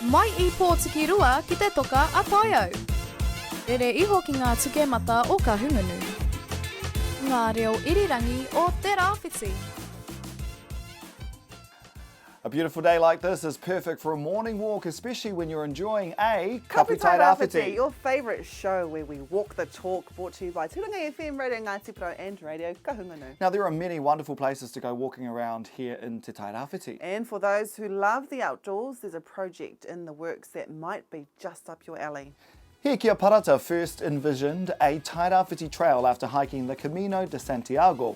mai I pōtiki rua ki te toka a Taiao. Rere iho ki ngā tukemata o ka hungunu. Ngā reo irirangi o Tairawhiti. A beautiful day like this is perfect for a morning walk, especially when you're enjoying a Kapu Kapu Tairawhiti, your favourite show where we walk the talk, brought to you by Turanga FM, Radio Ngā Tipuna and Radio Kahungunu. Now, there are many wonderful places to go walking around here in Te Tairawhiti. And for those who love the outdoors, there's a project in the works that might be just up your alley. Hekia Parata first envisioned a Tairawhiti trail after hiking the Camino de Santiago,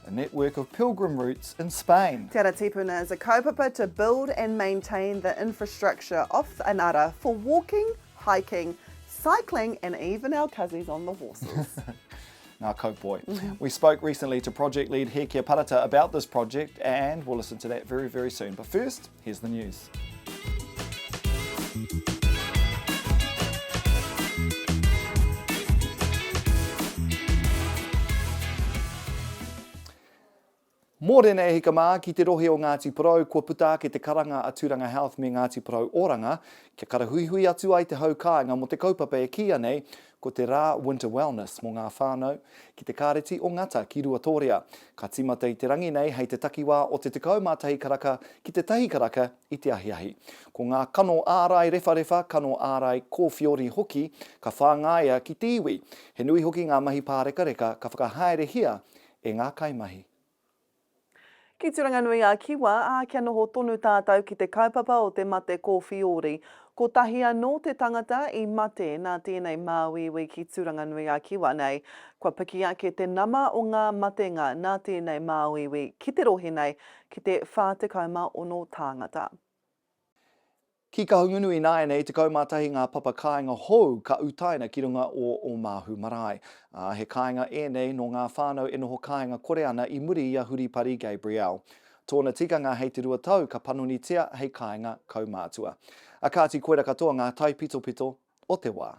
a network of pilgrim routes in Spain. Ara Tipuna is a kaupapa to build and maintain the infrastructure of an ara for walking, hiking, cycling and even our cousins on the horses. Now, Coke Boy. We spoke recently to project lead Hekia Parata about this project and we'll listen to that very, very soon. But first, here's the news. Mōrena e hika mā ki te rohe o Ngāti Porou, kua puta ki te karanga a Turanga Health me Ngāti Porou oranga, kia karahuihui atu ai te haukāinga mo te kaupapa e kia nei, ko te rā Winter Wellness mō ngā whānau, ki te kāreti o ngata ki Ruatoria. Ka timata I te rangi nei hei te takiwā o te tekau mātahi karaka ki te tahi karaka I te ahiahi. Ko ngā kano ārai rewharewa, kano ārai kōwhiori hoki, ka whāngaia ki te iwi. He nui hoki ngā mahi pāreka ka whakahaere hia e ngā kaimahi. Ki turanga nui a kiwa, kia noho tonu tātou ki te kaupapa o te mate kōwhiori. Ko tahia no te tangata I mate nā tēnei māwiwi ki turanga nui a kiwa nei. Kua piki ake te nama o ngā matenga nā tēnei māwiwi ki te rohe nei ki te whātekauma ono tāngata. Ki ka hungunu I nāia nei te kaumātahi ngā papa kāinga hou ka utaina ki runga o Māhu Marae. He kāinga e nei no ngā whānau e noho kāinga kore ana I muri I a Huripari Gabriel. Tōna tikanga hei te rua tau ka panunitia hei kāinga kaumātua. A kāti koera katoa ngā tai pito pito o te wā.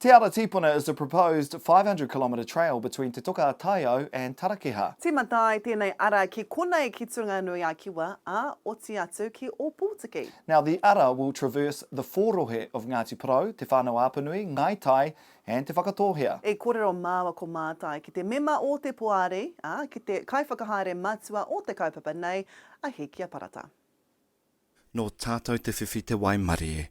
Te Ara Tipuna is a proposed 500-kilometre trail between Te Toka Taiao and Tarakeha. Te matai tēnei ara ki konei ki turanga nui a kiwa a oti atu ki o Pōtiki. Now, the ara will traverse the fōrohe of Ngāti Porou, Te Whānau Apanui, Ngai Tai and Te Whakatōhea. E kōrero māua ko mātai ki te mema o te poare, ki te kaiwhakahaere matua o te kaupapa nei, a Hekia Parata. No tātou te whiwhi te Waimarie.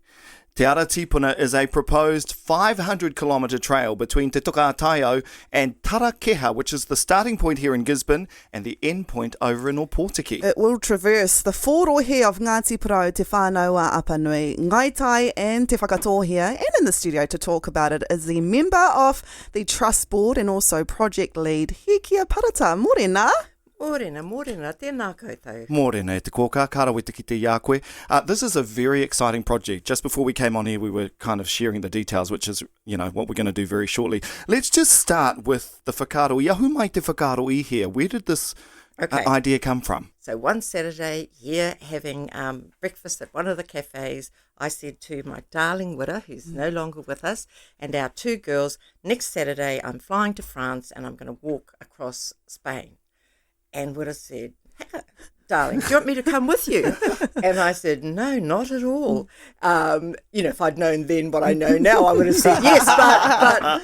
Te Ara Tipuna is a proposed 500-kilometre trail between Te Toka Taiao and Tarakeha, which is the starting point here in Gisborne and the end point over in Opotiki. It will traverse the fōrohe of Ngāti Porou, Te Whānau Apanui, Ngai Tai and Te Whakatōhea, and in the studio to talk about it is the member of the Trust Board and also project lead, Hekia Parata. Morena. Morena, tēnā koutou. Morena e te kōka, karawita ki te ia koe. This is a very exciting project. Just before we came on here, we were kind of sharing the details, which is, what we're going to do very shortly. Let's just start with the whakaaro. Iahu mai te whakaaro I here. Where did this idea come from? So one Saturday, here having breakfast at one of the cafes, I said to my darling widow, who's no longer with us, and our two girls, next Saturday I'm flying to France and I'm going to walk across Spain. And Widow said, darling, do you want me to come with you? And I said, no, not at all. If I'd known then what I know now, I would have said yes.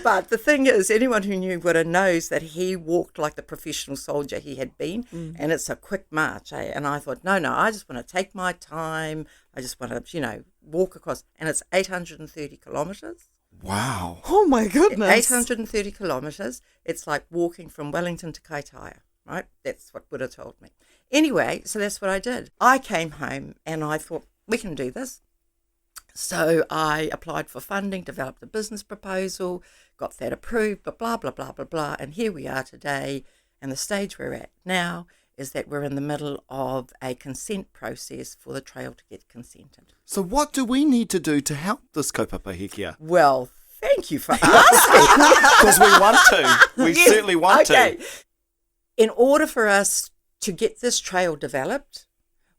But the thing is, anyone who knew Widow knows that he walked like the professional soldier he had been, and it's a quick march. And I thought, no, I just want to take my time. I just want to, walk across. And it's 830 kilometres. Wow. Oh, my goodness. 830 kilometres. It's like walking from Wellington to Kaitaia. Right? That's what Buddha told me. Anyway, so that's what I did. I came home and I thought, we can do this. So I applied for funding, developed a business proposal, got that approved, but blah, blah, blah, blah, blah. And here we are today. And the stage we're at now is that we're in the middle of a consent process for the trail to get consented. So what do we need to do to help this kaupapa Hekia? Well, thank you for asking. Because we want to. We certainly want to. In order for us to get this trail developed,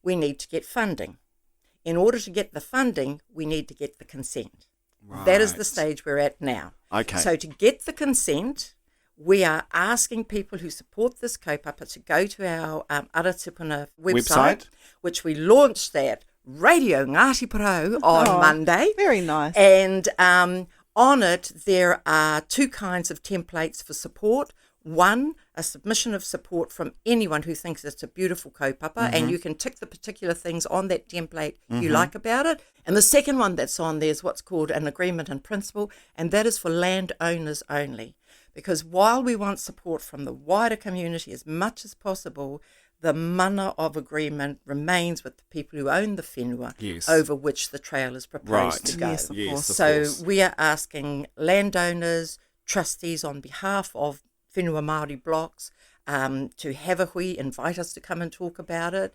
we need to get funding. In order to get the funding, we need to get the consent. That is the Right. stage we're at now. Okay. So to get the consent, we are asking people who support this kaupapa to go to our Ara Tipuna website, which we launched at Radio Ngāti Porou on Monday. Very nice. And on it, there are two kinds of templates for support. One, a submission of support from anyone who thinks it's a beautiful kaupapa, and you can tick the particular things on that template you like about it. And the second one that's on there is what's called an agreement in principle, and that is for landowners only. Because while we want support from the wider community as much as possible, the mana of agreement remains with the people who own the whenua over which the trail is proposed to go. Yes, of course. So we are asking landowners, trustees on behalf of whenua Māori blocks to have a hui, invite us to come and talk about it,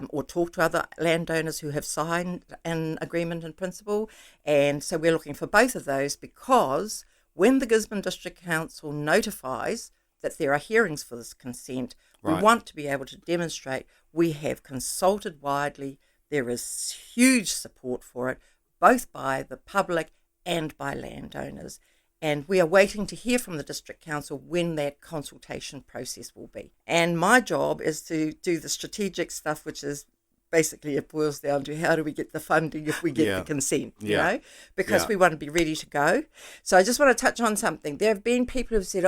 or talk to other landowners who have signed an agreement in principle. And so we're looking for both of those, because when the Gisborne District Council notifies that there are hearings for this consent, we want to be able to demonstrate we have consulted widely, there is huge support for it, both by the public and by landowners. And we are waiting to hear from the District Council when that consultation process will be. And my job is to do the strategic stuff, which is basically, it boils down to how do we get the funding if we get the consent, you know, because we want to be ready to go. So I just want to touch on something. There have been people who've said,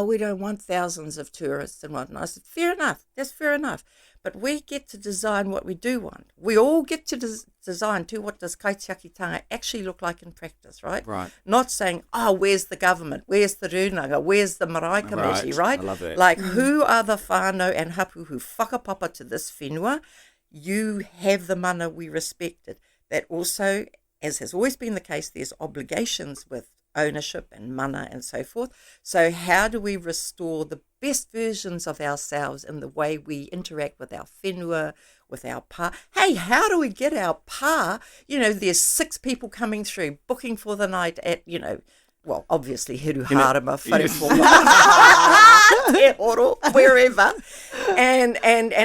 we don't want thousands of tourists and whatnot. I said, fair enough, that's fair enough. But we get to design what we do want. We all get to design to what does kaitiakitanga actually look like in practice, right? Right. Not saying, where's the government? Where's the rūnanga? Where's the marae committee, right? I love that. Like, who are the whānau and hapu who whakapapa to this whenua? You have the mana, we respect it. That also, as has always been the case, there's obligations with ownership and mana and so forth. So how do we restore the best versions of ourselves in the way we interact with our whenua, with our pā? Hey, how do we get our pā? You know, there's 6 people coming through, booking for the night at, well, obviously, Hiru Harama, Te Horo, wherever. And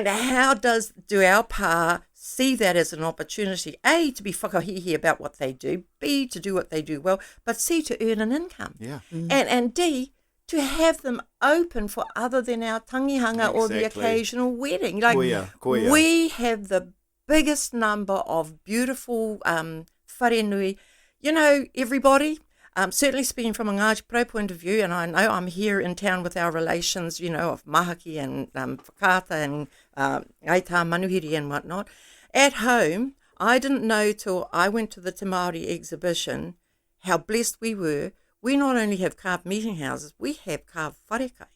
how do our pā see that as an opportunity, A, to be whakahihi about what they do, B, to do what they do well, but C, to earn an income. Yeah. And D, to have them open for other than our tangihanga or the occasional wedding. Like, Koia. we have the biggest number of beautiful wharenui. You know, everybody, certainly speaking from a Ngāti Porou point of view, and I know I'm here in town with our relations, of Mahaki and Whakata and Aita Manuhiri and whatnot. At home, I didn't know till I went to the Te Māori exhibition how blessed we were. We not only have carved meeting houses, we have carved wharekai.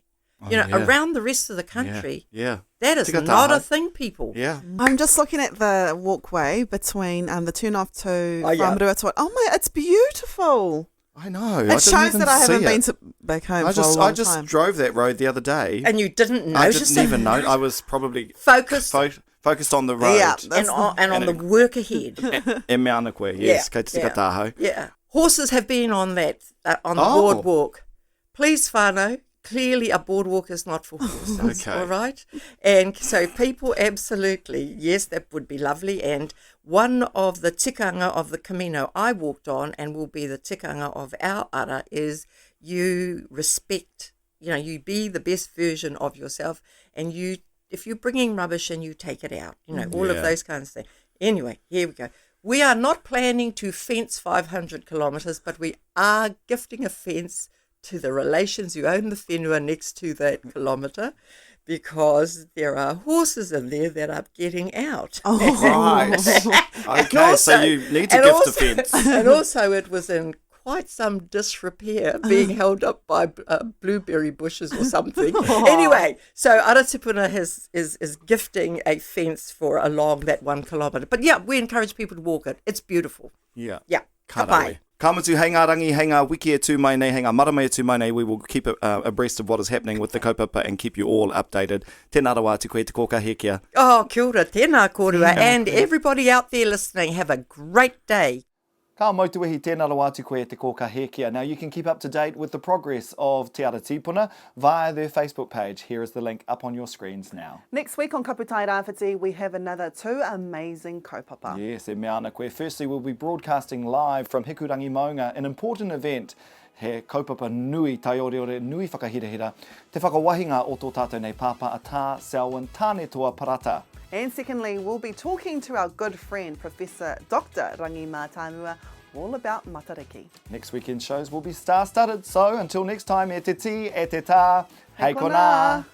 Around the rest of the country. Yeah. That is not a thing, people. Yeah. I'm just looking at the walkway between the turn-off to Whamarua. Oh my, it's beautiful. I know. It shows that I haven't been back home for a long time. I just drove that road the other day. And you didn't notice I didn't even know. I was probably focused on the road. Yeah, and on the work ahead. E me ana koe, yes. Kei te tika tāhau. Yeah. Horses have been on that, on the boardwalk. Please, whānau, clearly a boardwalk is not for horses, all right? And so people absolutely, yes, that would be lovely. And one of the tikanga of the Camino I walked on and will be the tikanga of our ara is you respect, you be the best version of yourself, and if you're bringing rubbish and you take it out, all of those kinds of things. Anyway, here we go. We are not planning to fence 500 kilometres, but we are gifting a fence to the relations who own the whenua next to that kilometre, because there are horses in there that are getting out. Oh, right. Okay, so you need to gift a fence. And also it was in quite some disrepair, being held up by blueberry bushes or something. Anyway, so Ara Tipuna is gifting a fence for along that 1 kilometre. But yeah, we encourage people to walk it. It's beautiful. Yeah. Yeah. Kapai. Kamutu, hei ngā rangi, hei ngā wiki e tū mai nei, hei ngā marama e tū mai nei. We will keep abreast of what is happening with the kaupapa and keep you all updated. Tēnā rawa atu koe te kōka Hekia. Oh, kia ora, tēnā kōrua. And everybody out there listening, have a great day. Ka mautuehi tēnā ro atu koe te kōka Hekia. Now you can keep up to date with the progress of Te Ara Tipuna via their Facebook page. Here is the link up on your screens now. Next week on Kapu Tairawhiti, we have another 2 amazing kaupapa. Yes, e mea ana koe. Firstly, we'll be broadcasting live from Hikurangi Maunga, an important event he kaupapa nui, tai ore nui whakahirahira, te whakawahinga o tō tātou nei pāpā a tā Selwyn tāne toa parata. And secondly, we'll be talking to our good friend, Professor Dr. Rangi Mātāmua, all about matariki. Next weekend's shows will be star-studded, so until next time, e te ti, e te tā, hei kona!